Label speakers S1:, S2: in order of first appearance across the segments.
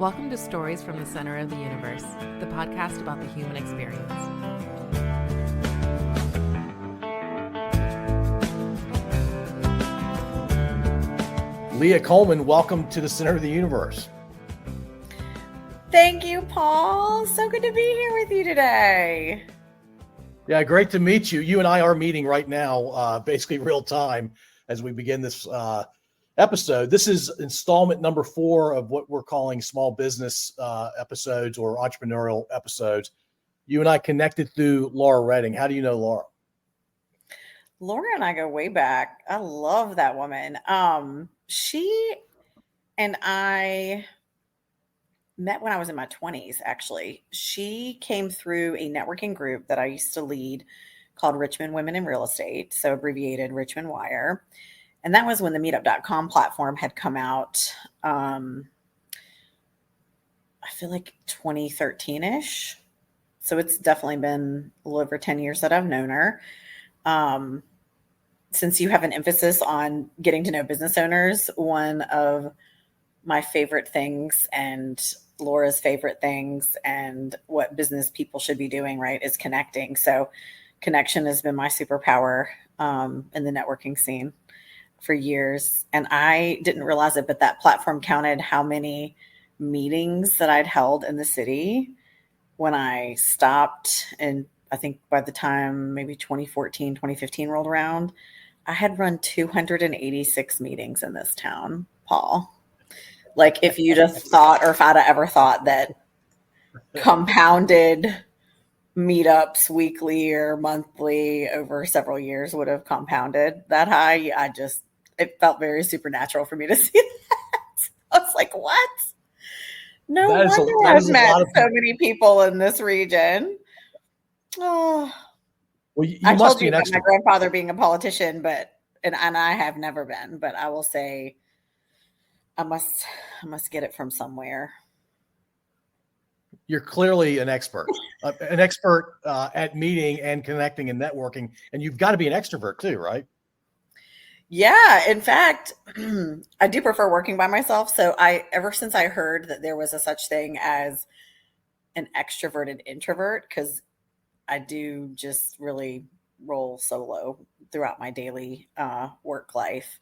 S1: Welcome to Stories from the Center of the Universe, the podcast about the human experience.
S2: Leah, Coleman, welcome to the Center of the Universe.
S3: Thank you, Paul. So good to be here with you today.
S2: Yeah, great to meet you. You and I are meeting right now, basically real time as we begin this episode. This is installment number 4 of what we're calling small business episodes or entrepreneurial episodes. You and I connected through Laura Redding. How do you know Laura?
S3: Laura and I go way back. I love that woman. She and I met when I was in my 20s, actually. She came through a networking group that I used to lead called Richmond Women in Real Estate, so abbreviated Richmond Wire. And that was when the meetup.com platform had come out, I feel like 2013-ish. So it's definitely been a little over 10 years that I've known her. Since you have an emphasis on getting to know business owners, one of my favorite things and Laura's favorite things and what business people should be doing, right, is connecting. So connection has been my superpower in the networking scene for years. And I didn't realize it, but that platform counted how many meetings that I'd held in the city when I stopped. And I think by the time maybe 2014, 2015 rolled around, I had run 286 meetings in this town, Paul. Like if you'd have thought, or if I'd have ever thought that compounded meetups weekly or monthly over several years would have compounded that high, it felt very supernatural for me to see that. I was like, what? No wonder I've met so many people in this region. Oh,
S2: well, you
S3: I
S2: must
S3: told
S2: be
S3: you
S2: an
S3: about
S2: expert.
S3: my grandfather being a politician, and I have never been, but I will say I must get it from somewhere.
S2: You're clearly an expert at meeting and connecting and networking, and you've got to be an extrovert too, right?
S3: Yeah, in fact, I do prefer working by myself. So ever since I heard that there was a such thing as an extroverted introvert, because I do just really roll solo throughout my daily work life.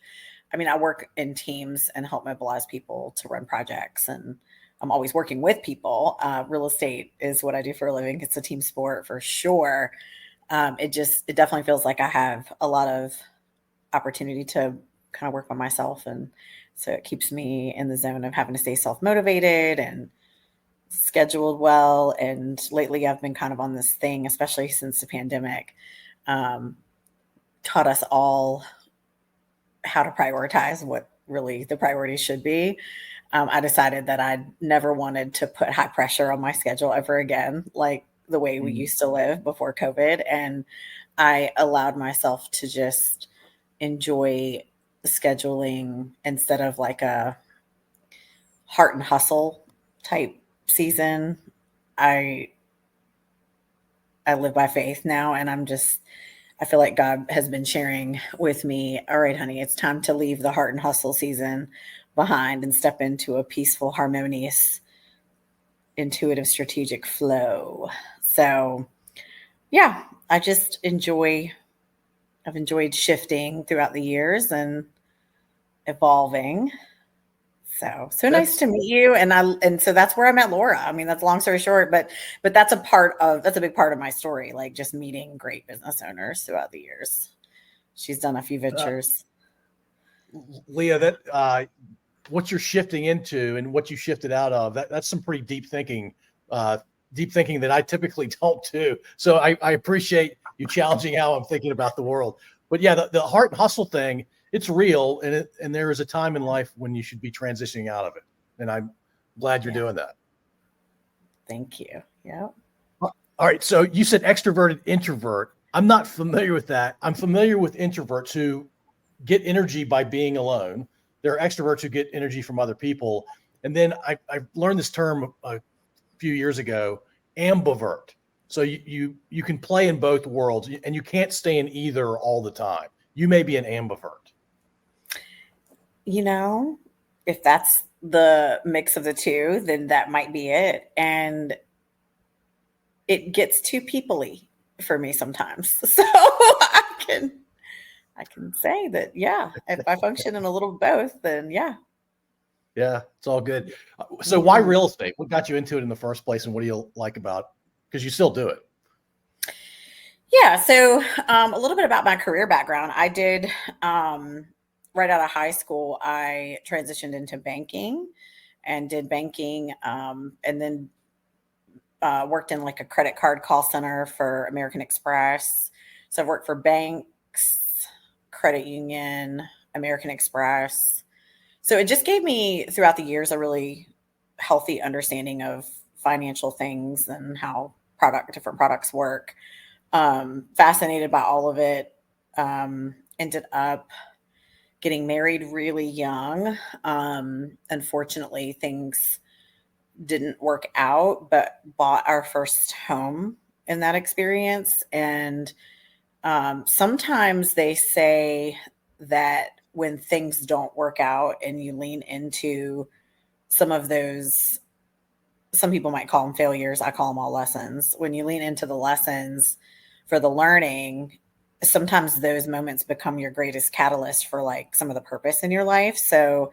S3: I mean, I work in teams and help mobilize people to run projects, and I'm always working with people. Real estate is what I do for a living. It's a team sport for sure. It definitely feels like I have a lot of opportunity to kind of work by myself. And so it keeps me in the zone of having to stay self-motivated and scheduled well. And lately I've been kind of on this thing, especially since the pandemic, taught us all how to prioritize what really the priorities should be. I decided that I never wanted to put high pressure on my schedule ever again, like the way we used to live before COVID. And I allowed myself to just enjoy scheduling instead of like a heart and hustle type season. I live by faith now, and I feel like God has been sharing with me, all right, honey, it's time to leave the heart and hustle season behind and step into a peaceful, harmonious, intuitive, strategic flow. So yeah, I've enjoyed shifting throughout the years and evolving. So nice to meet you. And so that's where I met Laura. I mean, that's a long story short, but that's a big part of my story, like just meeting great business owners throughout the years. She's done a few ventures.
S2: Leah, that what you're shifting into and what you shifted out of, that's some pretty deep thinking that I typically don't do. So I appreciate you challenging how I'm thinking about the world. But yeah, the heart and hustle thing, it's real, and there is a time in life when you should be transitioning out of it. And I'm glad you're doing that.
S3: Thank you. Yeah.
S2: All right. So you said extroverted introvert. I'm not familiar with that. I'm familiar with introverts who get energy by being alone. There are extroverts who get energy from other people. And then I learned this term a few years ago, ambivert. So you can play in both worlds, and you can't stay in either all the time. You may be an ambivert.
S3: You know, if that's the mix of the two, then that might be it. And it gets too people-y for me sometimes. So I can say that, yeah, if I function in a little both, then yeah.
S2: Yeah, it's all good. So why real estate? What got you into it in the first place, and what do you like about? Because you still do it.
S3: Yeah, so a little bit about my career background. I did right out of high school, I transitioned into banking and did banking, and then worked in like a credit card call center for American Express. So I've worked for banks, credit union, American Express. So it just gave me throughout the years a really healthy understanding of financial things and how different products work. Fascinated by all of it. Ended up getting married really young. Unfortunately, things didn't work out, but bought our first home in that experience. And sometimes they say that when things don't work out and you lean into some of those, some people might call them failures, I call them all lessons. When you lean into the lessons for the learning, sometimes those moments become your greatest catalyst for like some of the purpose in your life. So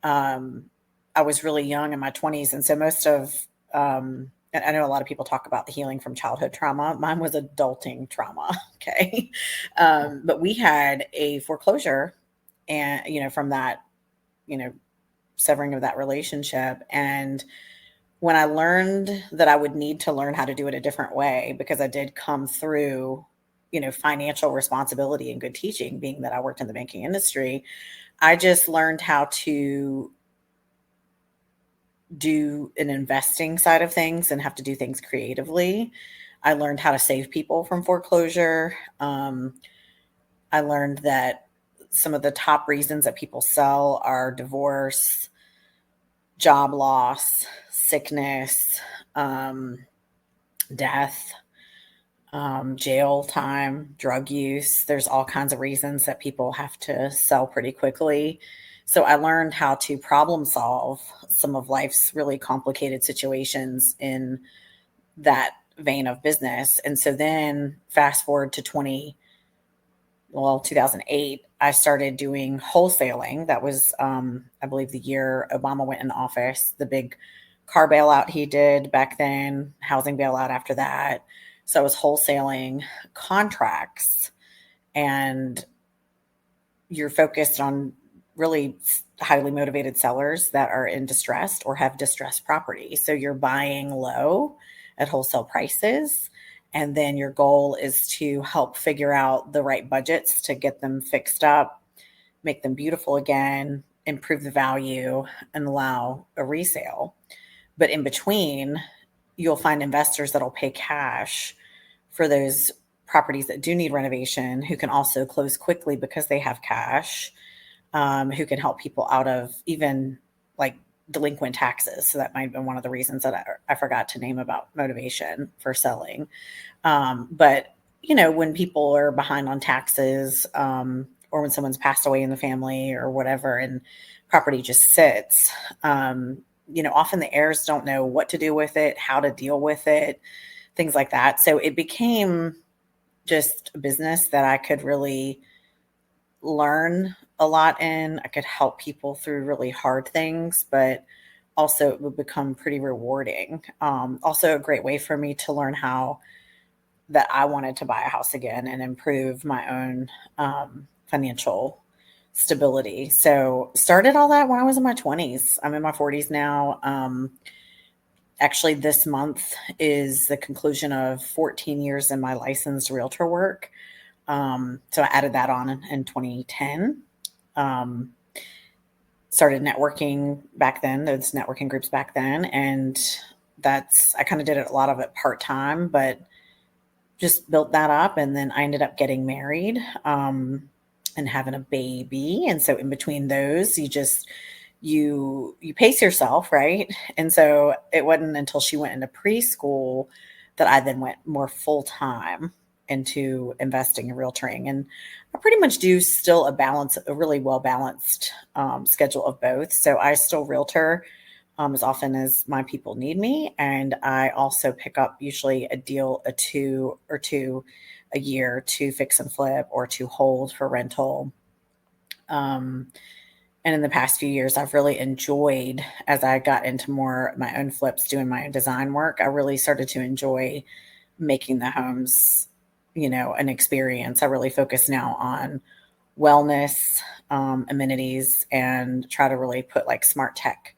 S3: I was really young in my 20s. And so most of, and I know a lot of people talk about the healing from childhood trauma. Mine was adulting trauma. Okay. But we had a foreclosure and, from that, severing of that relationship. And when I learned that I would need to learn how to do it a different way, because I did come through, financial responsibility and good teaching, being that I worked in the banking industry, I just learned how to do an investing side of things and have to do things creatively. I learned how to save people from foreclosure. I learned that some of the top reasons that people sell are divorce, job loss, sickness, death, jail time, drug use. There's all kinds of reasons that people have to sell pretty quickly. So I learned how to problem solve some of life's really complicated situations in that vein of business. And so then fast forward to 2008, I started doing wholesaling. That was, I believe, the year Obama went in office, the big car bailout he did back then, housing bailout after that. So I was wholesaling contracts, and you're focused on really highly motivated sellers that are in distressed or have distressed property. So you're buying low at wholesale prices. And then your goal is to help figure out the right budgets to get them fixed up, make them beautiful again, improve the value, and allow a resale. But in between, you'll find investors that'll pay cash for those properties that do need renovation, who can also close quickly because they have cash, who can help people out of even like delinquent taxes. So that might have been one of the reasons that I forgot to name about motivation for selling. But when people are behind on taxes, or when someone's passed away in the family or whatever, and property just sits, often the heirs don't know what to do with it, how to deal with it, things like that. So it became just a business that I could really learn a lot in. I could help people through really hard things, but also it would become pretty rewarding. Also a great way for me to learn how that I wanted to buy a house again and improve my own financial stability. So started all that when I was in my 20s. I'm in my 40s now. Actually, this month is the conclusion of 14 years in my licensed realtor work. So I added that on in 2010. Started networking back then, those networking groups back then. And I kind of did a lot of it part-time, but just built that up. And then I ended up getting married, and having a baby. And so in between those, you pace yourself, right? And so it wasn't until she went into preschool that I then went more full-time into investing in realtoring. And I pretty much do still a really well-balanced schedule of both. So I still realtor as often as my people need me. And I also pick up usually a deal, two a year to fix and flip or to hold for rental. And in the past few years, I've really enjoyed, as I got into more my own flips, doing my own design work, I really started to enjoy making the homes, an experience. I really focus now on wellness, amenities, and try to really put like smart tech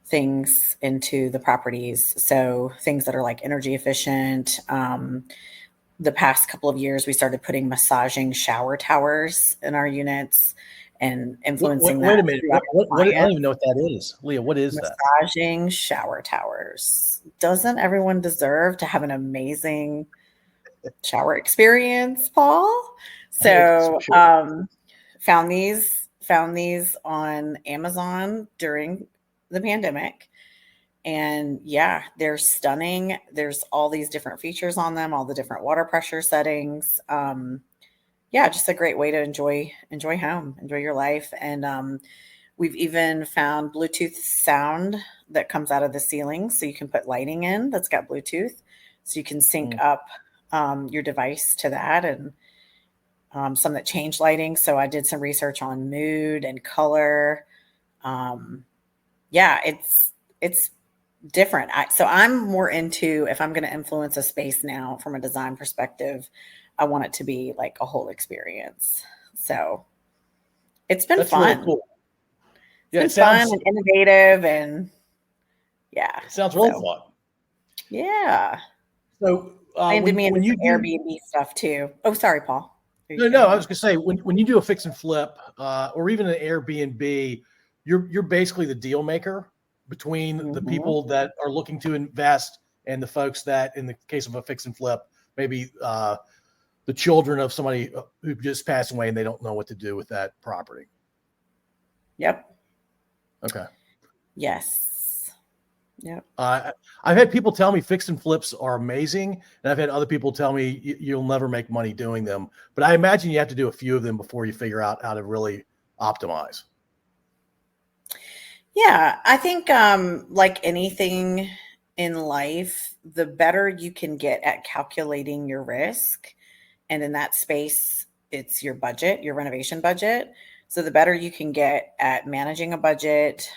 S3: things into the properties. So things that are like energy efficient. The past couple of years, we started putting massaging shower towers in our units and influencing
S2: Wait
S3: that.
S2: a minute. I don't even know what that is. Leah, what is that?
S3: Massaging shower towers. Doesn't everyone deserve to have an amazing shower experience, Paul? So
S2: Sure.
S3: found these on Amazon during the pandemic. And yeah, they're stunning. There's all these different features on them, all the different water pressure settings. Yeah, just a great way to enjoy home, enjoy your life. And we've even found Bluetooth sound that comes out of the ceiling. So you can put lighting in that's got Bluetooth. So you can sync up your device to that, and some that change lighting. So I did some research on mood and color. Yeah, it's different. So I'm more into, if I'm going to influence a space now from a design perspective, I want it to be like a whole experience. So it's been fun.
S2: Really cool.
S3: It's been fun and innovative, and yeah.
S2: It sounds really fun.
S3: Yeah.
S2: So
S3: I did me into Airbnb stuff too. Oh, sorry, Paul.
S2: No, I was gonna say when you do a fix and flip, or even an Airbnb, you're basically the deal maker between the people that are looking to invest and the folks that, in the case of a fix and flip, maybe the children of somebody who just passed away and they don't know what to do with that property.
S3: Yep.
S2: Okay.
S3: Yes. Yep.
S2: I've had people tell me fix and flips are amazing, and I've had other people tell me you'll never make money doing them. But I imagine you have to do a few of them before you figure out how to really optimize.
S3: Yeah, I think like anything in life, the better you can get at calculating your risk, and in that space, it's your budget, your renovation budget. So the better you can get at managing a budget,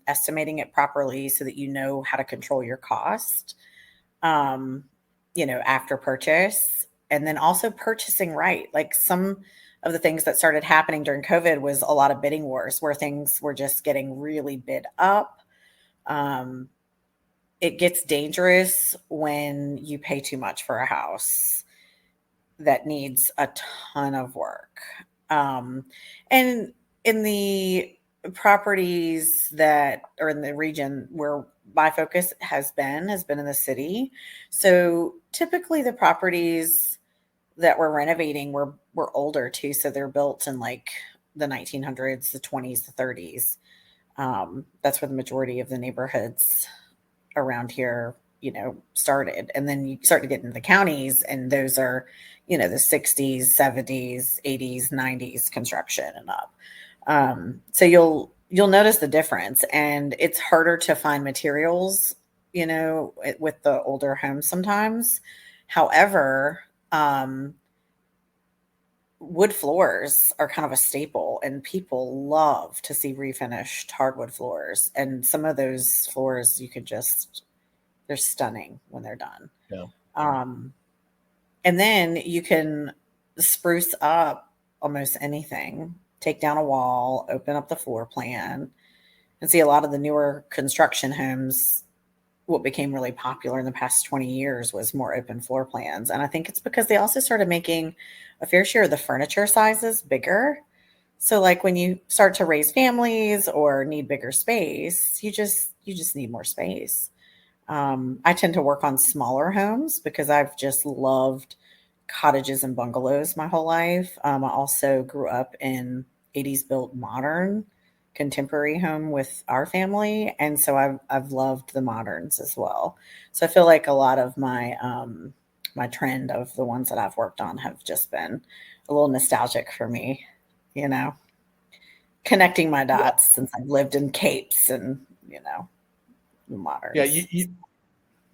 S3: estimating it properly so that you know how to control your cost, after purchase, and then also purchasing right. Like some of the things that started happening during COVID was a lot of bidding wars where things were just getting really bid up. It gets dangerous when you pay too much for a house that needs a ton of work. And in the properties that are in the region where my focus has been in the city. So typically the properties that we're renovating were older too. So they're built in like the 1900s, the 20s, the 30s. That's where the majority of the neighborhoods around here, started. And then you start to get into the counties, and those are, the 60s, 70s, 80s, 90s construction and up. So you'll notice the difference, and it's harder to find materials, with the older homes sometimes. However, wood floors are kind of a staple, and people love to see refinished hardwood floors. And some of those floors they're stunning when they're done.
S2: Yeah.
S3: And then you can spruce up almost anything, take down a wall, open up the floor plan, and see a lot of the newer construction homes. What became really popular in the past 20 years was more open floor plans. And I think it's because they also started making a fair share of the furniture sizes bigger. So like when you start to raise families or need bigger space, you just need more space. I tend to work on smaller homes because I've just loved cottages and bungalows my whole life. I also grew up in 80s built modern contemporary home with our family. And so I've loved the moderns as well. So I feel like a lot of my, my trend of the ones that I've worked on have just been a little nostalgic for me, connecting my dots since I've lived in capes and, moderns.
S2: Yeah. You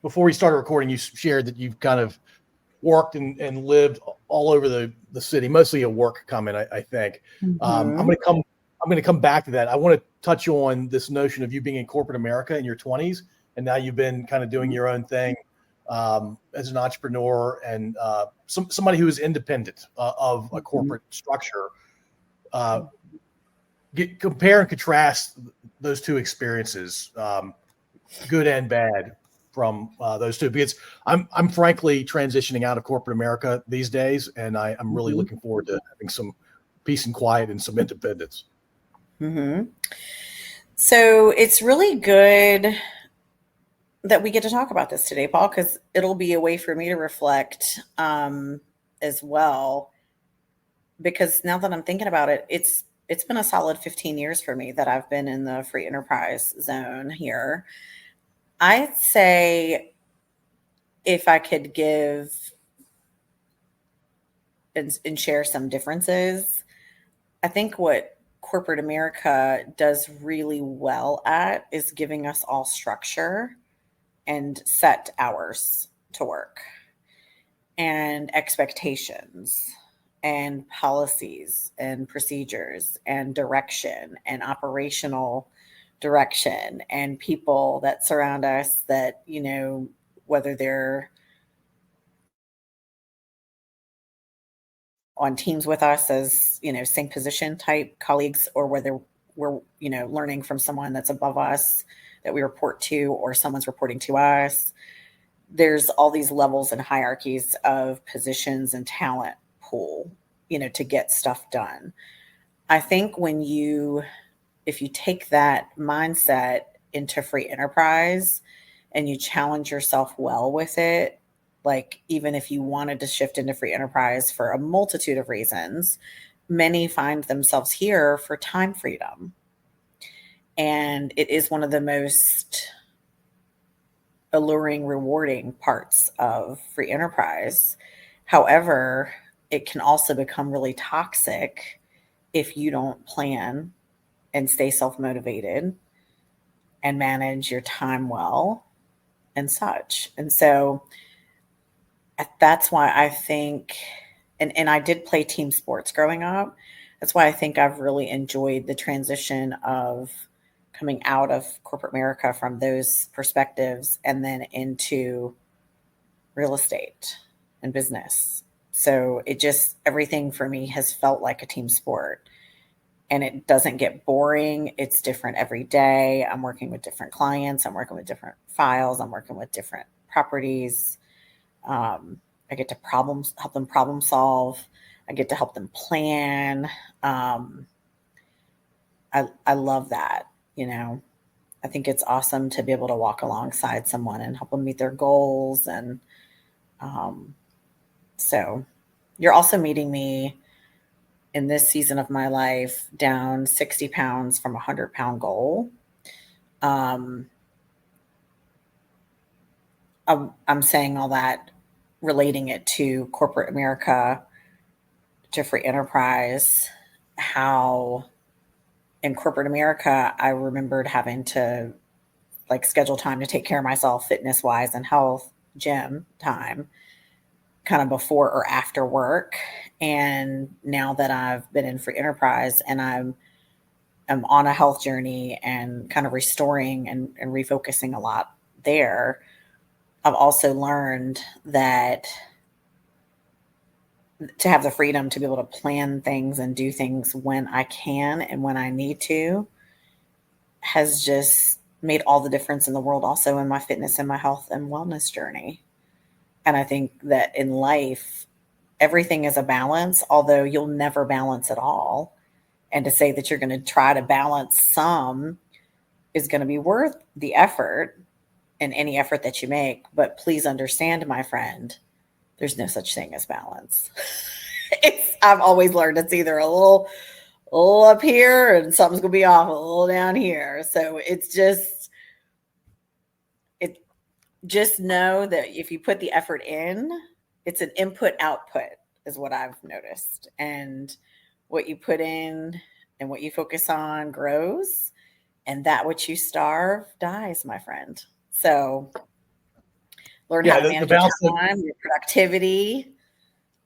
S2: before we started recording, you shared that you've kind of worked and lived all over the city, mostly a work comment, I think. I'm going to come back to that. I want to touch on this notion of you being in corporate America in your 20s, and now you've been kind of doing your own thing as an entrepreneur and somebody who is independent of a corporate structure. Compare and contrast those two experiences, good and bad, from those two, because I'm frankly transitioning out of corporate America these days, and I'm really looking forward to having some peace and quiet and some independence.
S3: So it's really good that we get to talk about this today, Paul, because it'll be a way for me to reflect as well. Because now that I'm thinking about it, it's been a solid 15 years for me that I've been in the free enterprise zone here. I'd say if I could give and share some differences, I think what corporate America does really well at is giving us all structure and set hours to work and expectations and policies and procedures and direction and operational direction and people that surround us that, whether they're on teams with us as, same position type colleagues, or whether we're, learning from someone that's above us that we report to, or someone's reporting to us. There's all these levels and hierarchies of positions and talent pool, to get stuff done. I think if you take that mindset into free enterprise and you challenge yourself well with it, like even if you wanted to shift into free enterprise for a multitude of reasons, many find themselves here for time freedom. And it is one of the most alluring, rewarding parts of free enterprise. However, it can also become really toxic if you don't plan and stay self-motivated and manage your time well and such. And so that's why I think, and I did play team sports growing up. That's why I think I've really enjoyed the transition of coming out of corporate America from those perspectives and then into real estate and business. So everything for me has felt like a team sport, and it doesn't get boring. It's different every day. I'm working with different clients. I'm working with different files. I'm working with different properties. I get to help them problem solve. I get to help them plan. I love that. I think it's awesome to be able to walk alongside someone and help them meet their goals. And so you're also meeting me in this season of my life down 60 pounds from a 100-pound goal. I'm saying all that, relating it to corporate America, to free enterprise, how in corporate America, I remembered having to schedule time to take care of myself fitness wise and health, gym time, kind of before or after work. And now that I've been in free enterprise and I'm on a health journey and kind of restoring and refocusing a lot there, I've also learned that to have the freedom to be able to plan things and do things when I can and when I need to has just made all the difference in the world, also in my fitness and my health and wellness journey. And I think that in life, everything is a balance, although you'll never balance it all. And to say that you're going to try to balance some is going to be worth the effort and any effort that you make. But please understand, my friend, there's no such thing as balance. I've always learned it's either a little up here and something's going to be off a little down here. So just know that if you put the effort in, it's an input output is what I've noticed. And what you put in and what you focus on grows, and that which you starve dies, my friend. So learn how to manage your time, your productivity,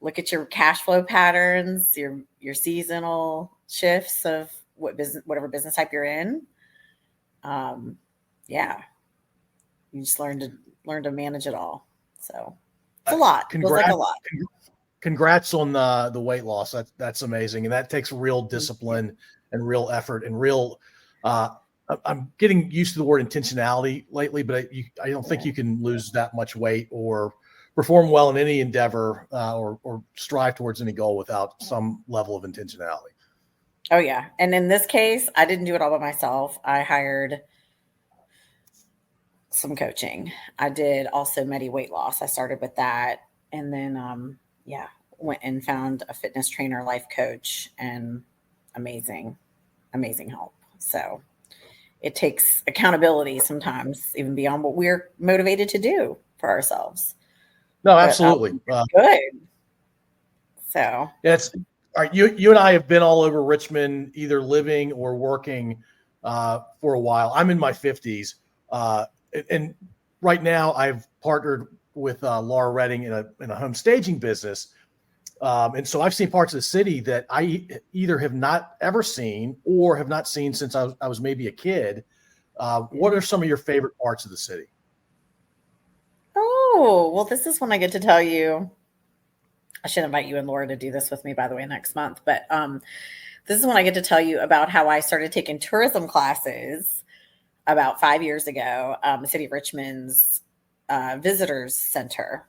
S3: look at your cash flow patterns, your seasonal shifts of whatever business type you're in. Yeah, you just learn to manage it all. So it's a lot. Feels like a lot.
S2: Congrats on the weight loss. That's amazing, and that takes real discipline and real effort and real. I'm getting used to the word intentionality lately, but I don't think you can lose that much weight or perform well in any endeavor or strive towards any goal without some level of intentionality.
S3: Oh yeah, and in this case, I didn't do it all by myself. I hired some coaching. I did also Medi weight loss. I started with that, and then went and found a fitness trainer, life coach, and amazing help. So it takes accountability sometimes, even beyond what we're motivated to do for ourselves.
S2: No, absolutely.
S3: Good. So
S2: that's all right. You and I have been all over Richmond, either living or working for a while. I'm in my 50s. And right now I've partnered with Laura Redding in a home staging business. And so I've seen parts of the city that I either have not ever seen or have not seen since I was maybe a kid. What are some of your favorite parts of the city?
S3: Oh, well, this is when I get to tell you. I should invite you and Laura to do this with me, by the way, next month. But this is when I get to tell you about how I started taking tourism classes about 5 years ago. The city of Richmond's visitors center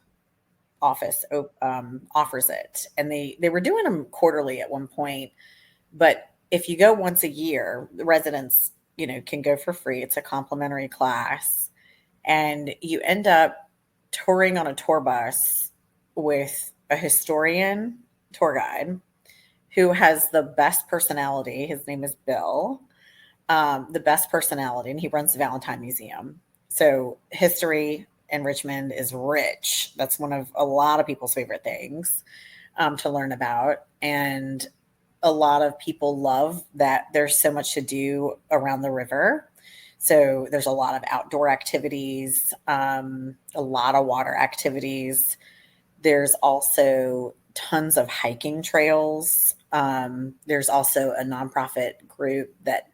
S3: office offers it, and they were doing them quarterly at one point. But if you go once a year, the residents, can go for free. It's a complimentary class, and you end up touring on a tour bus with a historian tour guide who has the best personality. His name is Bill. The best personality, and he runs the Valentine Museum. So history in Richmond is rich. That's one of a lot of people's favorite things to learn about. And a lot of people love that there's so much to do around the river. So there's a lot of outdoor activities, a lot of water activities. There's also tons of hiking trails. There's also a nonprofit group that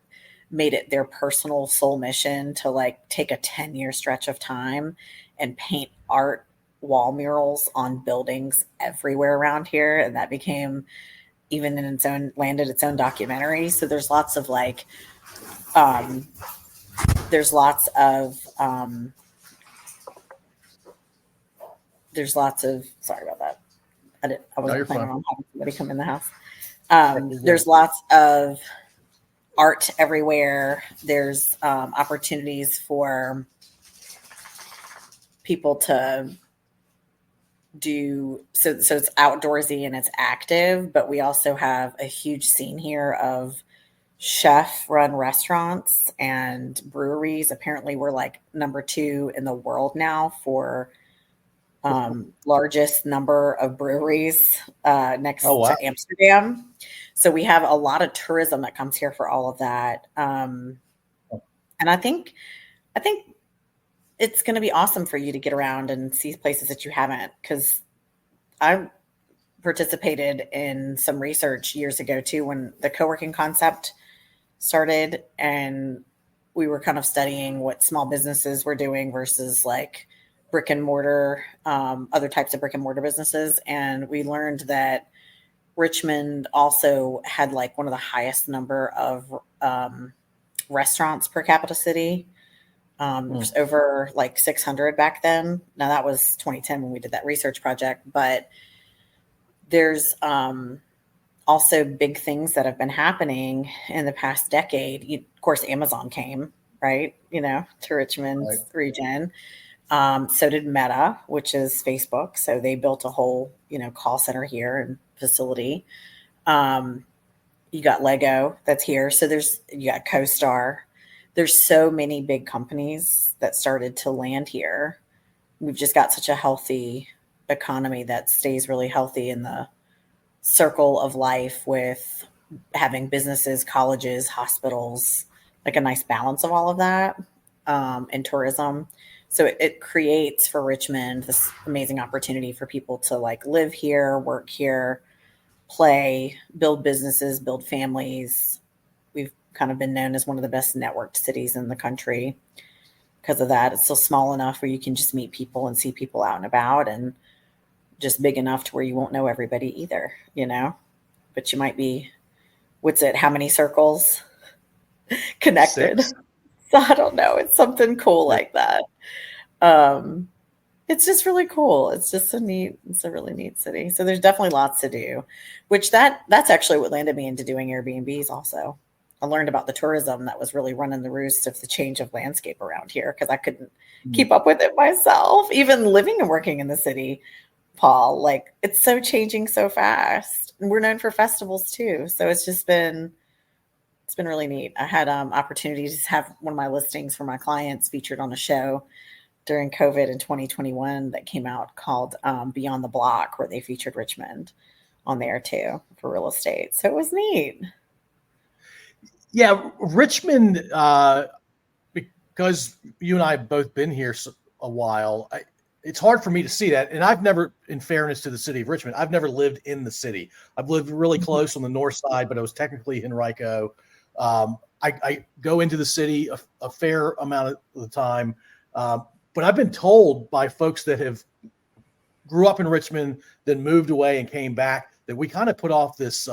S3: made it their personal soul mission to take a 10-year stretch of time and paint art wall murals on buildings everywhere around here. And that became landed its own documentary. So there's lots of sorry about that. I wasn't planning on having somebody come in the house. There's lots of art everywhere. There's opportunities for people to do so it's outdoorsy and it's active, but we also have a huge scene here of chef run restaurants and breweries. Apparently we're number 2 in the world now for largest number of breweries next to Amsterdam. So we have a lot of tourism that comes here for all of that. And I think it's going to be awesome for you to get around and see places that you haven't, because I participated in some research years ago too, when the co-working concept started, and we were kind of studying what small businesses were doing versus brick and mortar, other types of brick and mortar businesses. And we learned that Richmond also had one of the highest number of restaurants per capita city. There's over 600 back then. Now that was 2010 when we did that research project, but there's also big things that have been happening in the past decade. Of course, Amazon came, right? To Richmond's region. So did Meta, which is Facebook. So they built a whole, call center here and facility. You got Lego that's here. So you got CoStar. There's so many big companies that started to land here. We've just got such a healthy economy that stays really healthy in the circle of life with having businesses, colleges, hospitals, like a nice balance of all of that, and tourism. So it creates for Richmond this amazing opportunity for people to like live here, work here, play, build businesses, build families. We've kind of been known as one of the best networked cities in the country because of that. It's still small enough where you can just meet people and see people out and about, and just big enough to where you won't know everybody either, you know, but you might be, how many circles connected?
S2: 6.
S3: So I don't know. It's something cool like that. It's just really cool. It's a really neat city. So there's definitely lots to do, which that's actually what landed me into doing Airbnbs also. I learned about the tourism that was really running the roost of the change of landscape around here because I couldn't keep up with it myself. Even living and working in the city, Paul, like it's so changing so fast. And we're known for festivals too. So it's been really neat. I had opportunities to have one of my listings for my clients featured on a show during COVID in 2021 that came out called Beyond the Block, where they featured Richmond on there too for real estate. So it was neat.
S2: Yeah, Richmond, because you and I have both been here a while, it's hard for me to see that. And I've never, in fairness to the city of Richmond, I've never lived in the city. I've lived really close on the north side, but I was technically in Henrico. I go into the city a fair amount of the time. But I've been told by folks that have grew up in Richmond, then moved away and came back, that we kind of put off this,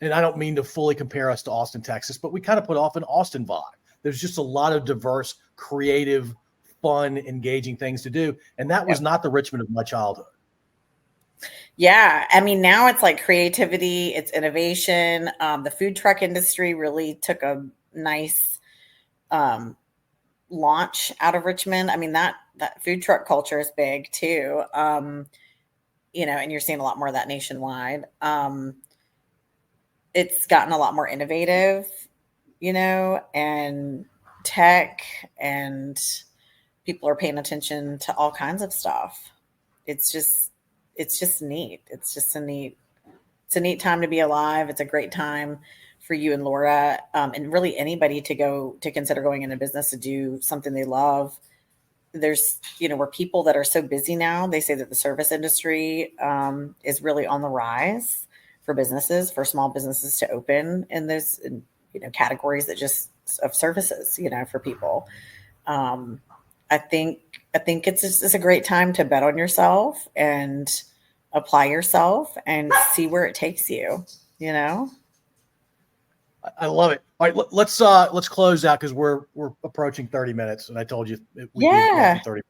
S2: and I don't mean to fully compare us to Austin, Texas, but we kind of put off an Austin vibe. There's just a lot of diverse, creative, fun, engaging things to do. And that was not the Richmond of my childhood.
S3: Yeah. I mean, now it's like creativity, it's innovation. The food truck industry really took a nice launch out of Richmond. I mean, that food truck culture is big too. You know, and you're seeing a lot more of that nationwide. It's gotten a lot more innovative, you know, and tech, and people are paying attention to all kinds of stuff. It's just neat. It's a neat time to be alive. It's a great time for you and Laura, and really anybody to consider going into business to do something they love. There's, you know, we're people that are so busy now. They say that the service industry is really on the rise for businesses, for small businesses to open in those, you know, categories that just of services, you know, for people. I think it's a great time to bet on yourself and apply yourself and see where it takes you, you know?
S2: I love it. All right, let's close out because we're approaching 30 minutes, and I told you we'd be roughly 30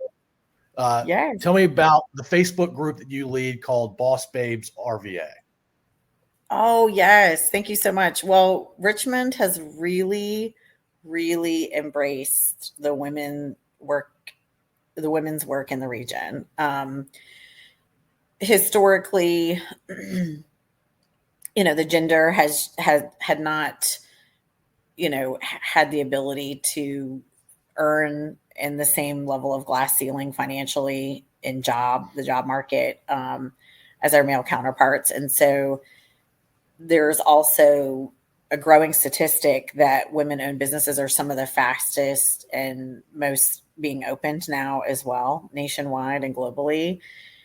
S2: minutes. Tell me about the Facebook group that you lead called Boss Babes RVA.
S3: Oh, yes. Thank you so much. Well, Richmond has really, really embraced the women's work in the region. Historically, you know, the gender had not, you know, had the ability to earn in the same level of glass ceiling financially in the job market, as our male counterparts. And so there's also a growing statistic that women-owned businesses are some of the fastest and most being opened now as well, nationwide and globally.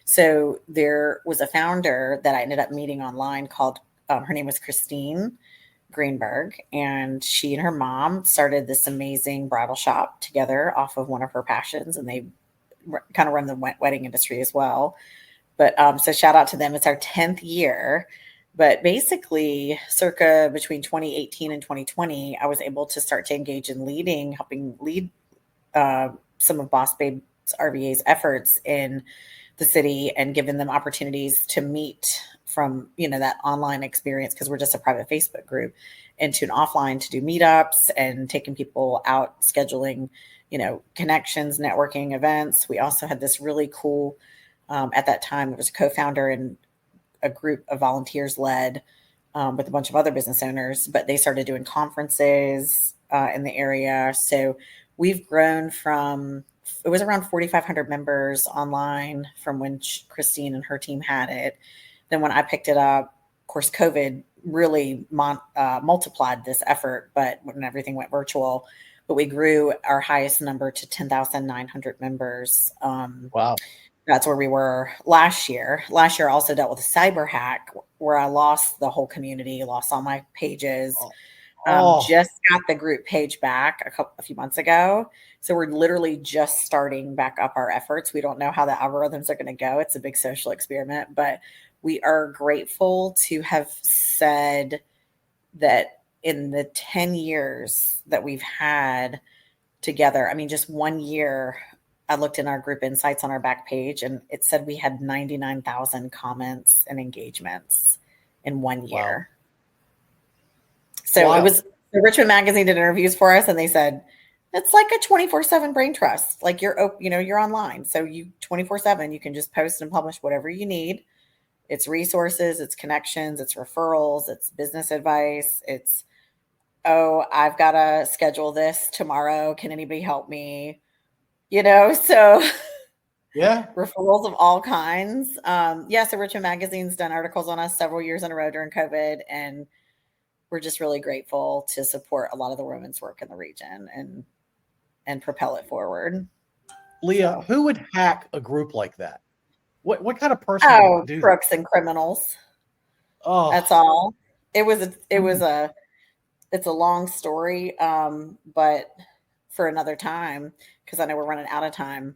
S3: So there was a founder that I ended up meeting online called, her name was Christine Greenberg, and she and her mom started this amazing bridal shop together off of one of her passions, and they kind of run the wedding industry as well. But so shout out to them. It's our 10th year. But basically, circa between 2018 and 2020, I was able to start to engage in helping lead some of Boss Babes RVA's efforts in the city and giving them opportunities to meet from, you know, that online experience, because we're just a private Facebook group, into an offline to do meetups and taking people out, scheduling, you know, connections, networking events. We also had this really cool, at that time, it was a co-founder and a group of volunteers led with a bunch of other business owners, but they started doing conferences in the area. So we've grown from, it was around 4,500 members online from when Christine and her team had it. Then when I picked it up, of course, COVID really multiplied this effort, but when everything went virtual, but we grew our highest number to 10,900 members.
S2: Wow.
S3: That's where we were last year. Last year I also dealt with a cyber hack where I lost the whole community, lost all my pages. Just got the group page back a few months ago. So we're literally just starting back up our efforts. We don't know how the algorithms are going to go. It's a big social experiment, but we are grateful to have said that in the 10 years that we've had together, I mean, just 1 year, I looked in our group insights on our back page and it said we had 99,000 comments and engagements in 1 year. Wow. So it was, the Richmond magazine did interviews for us and they said, it's like a 24/7 brain trust. Like you're online. So you 24/7, you can just post and publish whatever you need. It's resources, it's connections, it's referrals, it's business advice. It's, oh, I've got to schedule this tomorrow. Can anybody help me? So
S2: yeah,
S3: referrals of all kinds. So Richmond magazine's done articles on us several years in a row during COVID, and we're just really grateful to support a lot of the women's work in the region and propel it forward.
S2: Leah, who would hack a group like that? What kind of person would do
S3: crooks
S2: that?
S3: and criminals.
S2: Oh,
S3: that's all. It's a long story, but for another time, because I know we're running out of time.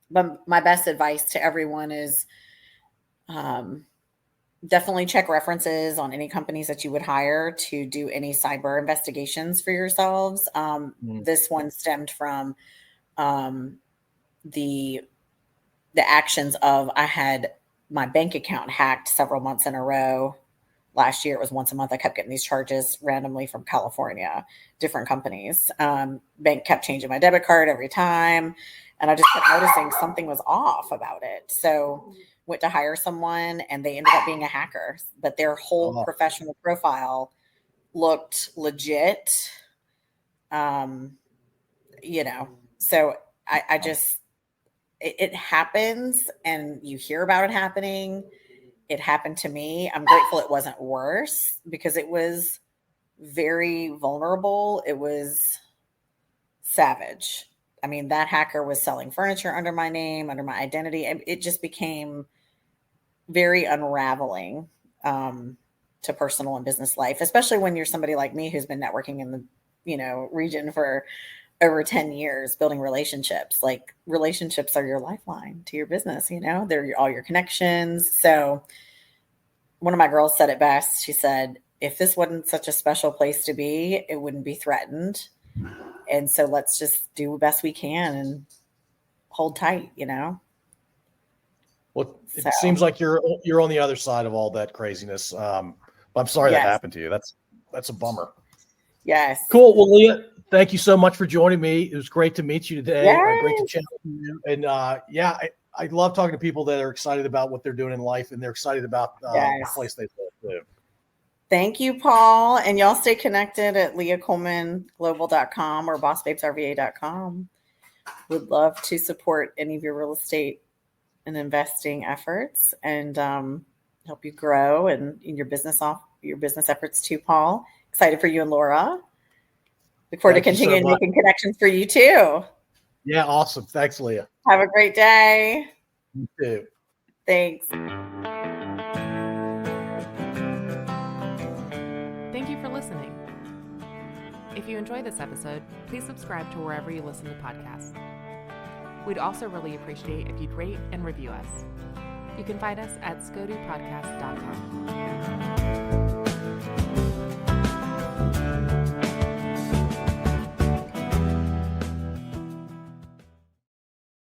S3: But my best advice to everyone is definitely check references on any companies that you would hire to do any cyber investigations for yourselves. This one stemmed from the actions of, I had my bank account hacked several months in a row. Last year, it was once a month. I kept getting these charges randomly from California, different companies. Bank kept changing my debit card every time. And I just kept noticing something was off about it. So went to hire someone and they ended up being a hacker, but their whole professional profile looked legit. So I just, it happens and you hear about it happening. It happened to me. I'm grateful it wasn't worse because it was very vulnerable. It was savage. I mean, that hacker was selling furniture under my name, under my identity. It just became very unraveling to personal and business life, especially when you're somebody like me who's been networking in the region for over 10 years, building relationships. Like relationships are your lifeline to your business, they're all your connections. So one of my girls said it best. She said, if this wasn't such a special place to be, it wouldn't be threatened. And so let's just do the best we can and hold tight,
S2: Well, it seems like you're on the other side of all that craziness. I'm sorry that happened to you. That's a bummer.
S3: Yes.
S2: Cool. Well, Leah, thank you so much for joining me. It was great to meet you today.
S3: Yes.
S2: Great to chat with you. And I love talking to people that are excited about what they're doing in life and they're excited about the place they live too.
S3: Thank you, Paul. And y'all stay connected at leahcolemanglobal.com or bossbabesrva.com. Would love to support any of your real estate and investing efforts and help you grow and in your business efforts too, Paul. Excited for you and Laura. Look forward to continuing making connections for you too.
S2: Yeah, awesome. Thanks, Leah.
S3: Have a great day.
S2: You too.
S3: Thanks.
S1: Thank you for listening. If you enjoyed this episode, please subscribe to wherever you listen to podcasts. We'd also really appreciate if you'd rate and review us. You can find us at scodupodcast.com.